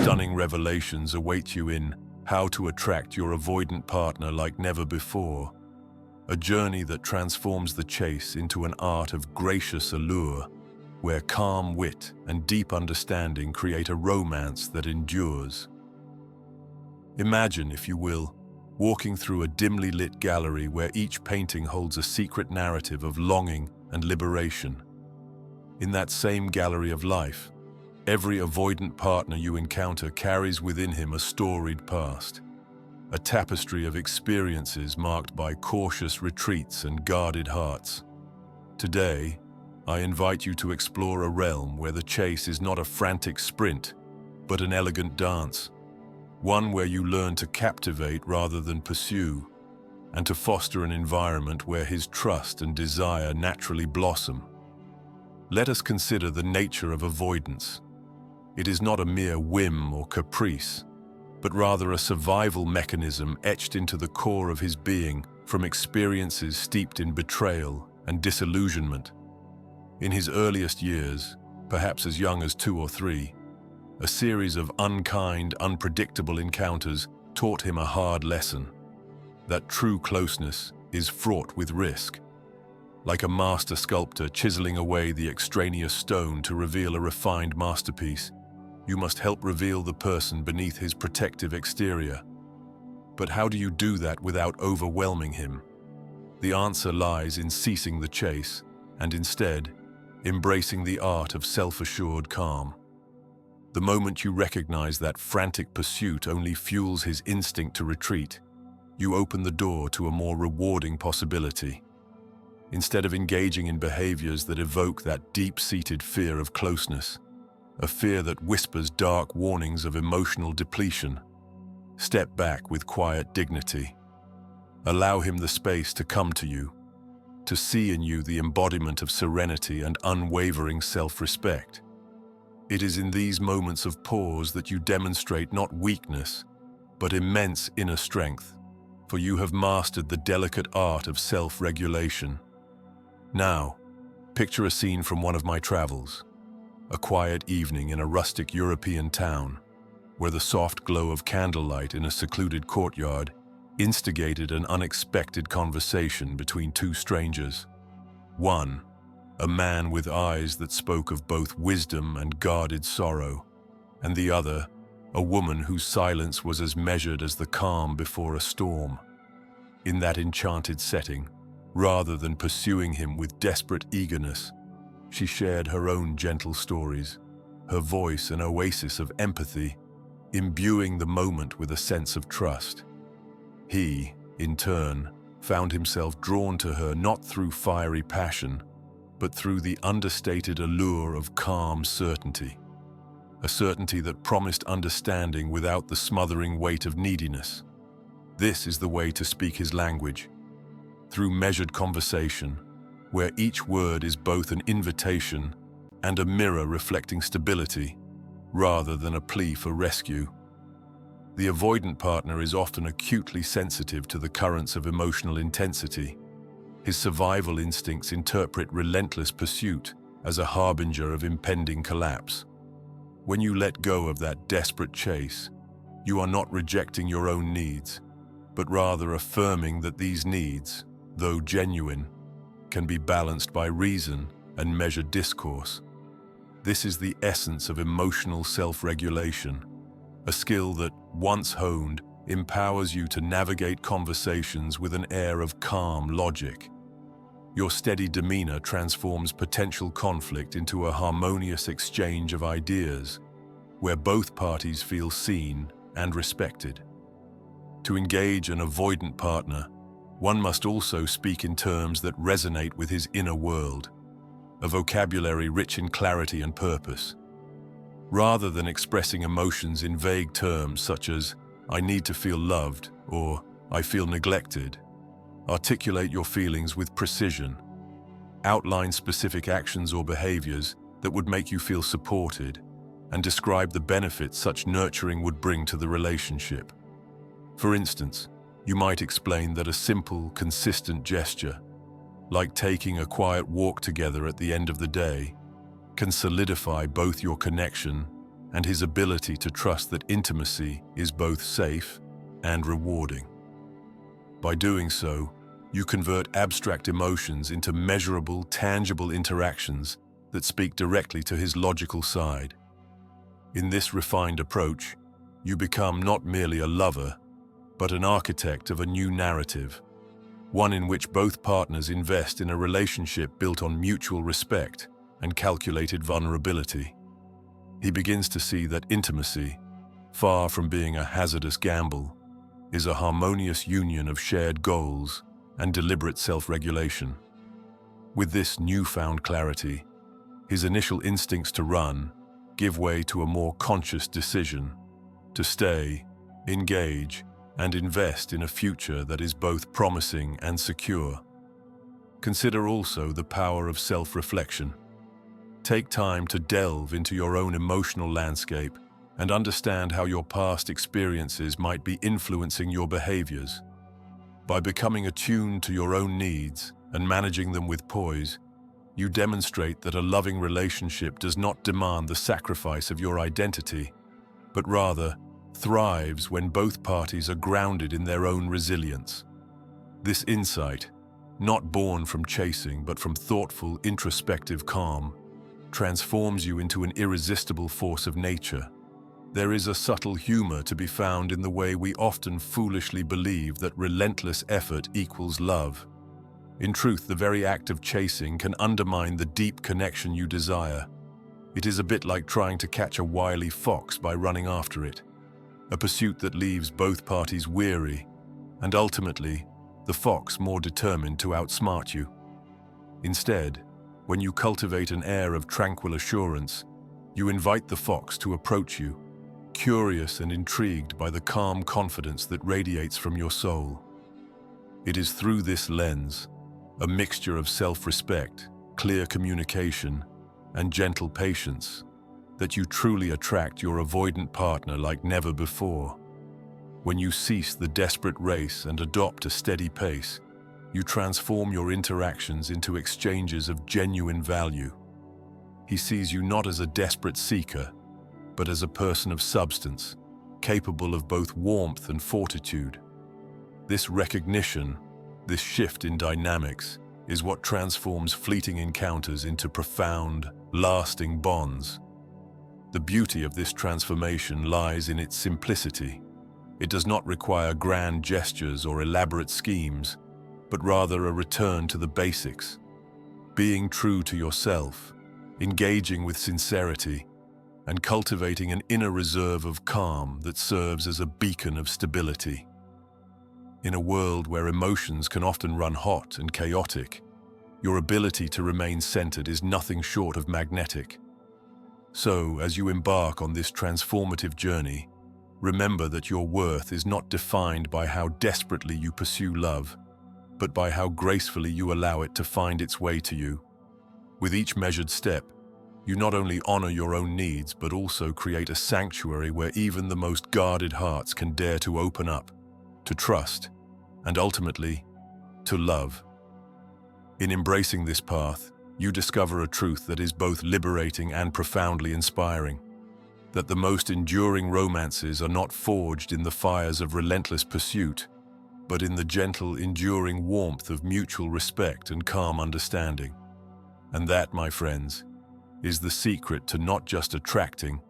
stunning revelations await you in How to Attract Your Avoidant Partner Like Never Before, a journey that transforms the chase into an art of gracious allure, where calm wit and deep understanding create a romance that endures. Imagine, if you will, walking through a dimly lit gallery where each painting holds a secret narrative of longing and liberation. In that same gallery of life, every avoidant partner you encounter carries within him a storied past, a tapestry of experiences marked by cautious retreats and guarded hearts. Today, I invite you to explore a realm where the chase is not a frantic sprint, but an elegant dance, one where you learn to captivate rather than pursue, and to foster an environment where his trust and desire naturally blossom. Let us consider the nature of avoidance. It is not a mere whim or caprice, but rather a survival mechanism etched into the core of his being from experiences steeped in betrayal and disillusionment. In his earliest years, perhaps as young as 2 or 3, a series of unkind, unpredictable encounters taught him a hard lesson: that true closeness is fraught with risk. Like a master sculptor chiseling away the extraneous stone to reveal a refined masterpiece, you must help reveal the person beneath his protective exterior. But how do you do that without overwhelming him? The answer lies in ceasing the chase and instead embracing the art of self-assured calm. The moment you recognize that frantic pursuit only fuels his instinct to retreat, you open the door to a more rewarding possibility. Instead of engaging in behaviors that evoke that deep-seated fear of closeness, a fear that whispers dark warnings of emotional depletion, step back with quiet dignity. Allow him the space to come to you, to see in you the embodiment of serenity and unwavering self-respect. It is in these moments of pause that you demonstrate not weakness, but immense inner strength, for you have mastered the delicate art of self-regulation. Now, picture a scene from one of my travels, a quiet evening in a rustic European town, where the soft glow of candlelight in a secluded courtyard instigated an unexpected conversation between 2 strangers. One, a man with eyes that spoke of both wisdom and guarded sorrow, and the other, a woman whose silence was as measured as the calm before a storm. In that enchanted setting, rather than pursuing him with desperate eagerness, she shared her own gentle stories, her voice an oasis of empathy, imbuing the moment with a sense of trust. He, in turn, found himself drawn to her not through fiery passion, but through the understated allure of calm certainty, a certainty that promised understanding without the smothering weight of neediness. This is the way to speak his language, through measured conversation, where each word is both an invitation and a mirror reflecting stability, rather than a plea for rescue. The avoidant partner is often acutely sensitive to the currents of emotional intensity. His survival instincts interpret relentless pursuit as a harbinger of impending collapse. When you let go of that desperate chase, you are not rejecting your own needs, but rather affirming that these needs, though genuine, can be balanced by reason and measured discourse. This is the essence of emotional self-regulation, a skill that, once honed, empowers you to navigate conversations with an air of calm logic. Your steady demeanor transforms potential conflict into a harmonious exchange of ideas, where both parties feel seen and respected. To engage an avoidant partner, one must also speak in terms that resonate with his inner world, a vocabulary rich in clarity and purpose. Rather than expressing emotions in vague terms such as, "I need to feel loved," or "I feel neglected," articulate your feelings with precision. Outline specific actions or behaviors that would make you feel supported, and describe the benefits such nurturing would bring to the relationship. For instance, you might explain that a simple, consistent gesture, like taking a quiet walk together at the end of the day, can solidify both your connection and his ability to trust that intimacy is both safe and rewarding. By doing so, you convert abstract emotions into measurable, tangible interactions that speak directly to his logical side. In this refined approach, you become not merely a lover, but an architect of a new narrative, one in which both partners invest in a relationship built on mutual respect and calculated vulnerability. He begins to see that intimacy, far from being a hazardous gamble, is a harmonious union of shared goals and deliberate self-regulation. With this newfound clarity, his initial instincts to run give way to a more conscious decision to stay, engage, and invest in a future that is both promising and secure. Consider also the power of self-reflection. Take time to delve into your own emotional landscape and understand how your past experiences might be influencing your behaviors. By becoming attuned to your own needs and managing them with poise, you demonstrate that a loving relationship does not demand the sacrifice of your identity, but rather thrives when both parties are grounded in their own resilience. This insight, not born from chasing but from thoughtful, introspective calm, transforms you into an irresistible force of nature. There is a subtle humor to be found in the way we often foolishly believe that relentless effort equals love. In truth, the very act of chasing can undermine the deep connection you desire. It is a bit like trying to catch a wily fox by running after it, a pursuit that leaves both parties weary, and ultimately, the fox more determined to outsmart you. Instead, when you cultivate an air of tranquil assurance, you invite the fox to approach you, curious and intrigued by the calm confidence that radiates from your soul. It is through this lens, a mixture of self-respect, clear communication, and gentle patience, that you truly attract your avoidant partner like never before. When you cease the desperate race and adopt a steady pace, you transform your interactions into exchanges of genuine value. He sees you not as a desperate seeker, but as a person of substance, capable of both warmth and fortitude. This recognition, this shift in dynamics, is what transforms fleeting encounters into profound, lasting bonds. The beauty of this transformation lies in its simplicity. It does not require grand gestures or elaborate schemes, but rather a return to the basics. Being true to yourself, engaging with sincerity, and cultivating an inner reserve of calm that serves as a beacon of stability. In a world where emotions can often run hot and chaotic, your ability to remain centered is nothing short of magnetic. So, as you embark on this transformative journey, remember that your worth is not defined by how desperately you pursue love, but by how gracefully you allow it to find its way to you. With each measured step, you not only honor your own needs, but also create a sanctuary where even the most guarded hearts can dare to open up, to trust, and ultimately, to love. In embracing this path, you discover a truth that is both liberating and profoundly inspiring, that the most enduring romances are not forged in the fires of relentless pursuit, but in the gentle, enduring warmth of mutual respect and calm understanding. And that, my friends, is the secret to not just attracting,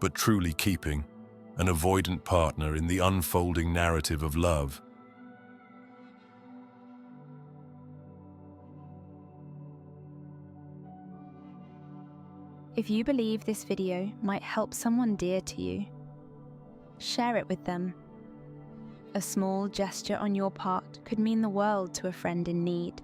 but truly keeping an avoidant partner in the unfolding narrative of love. If you believe this video might help someone dear to you, share it with them. A small gesture on your part could mean the world to a friend in need.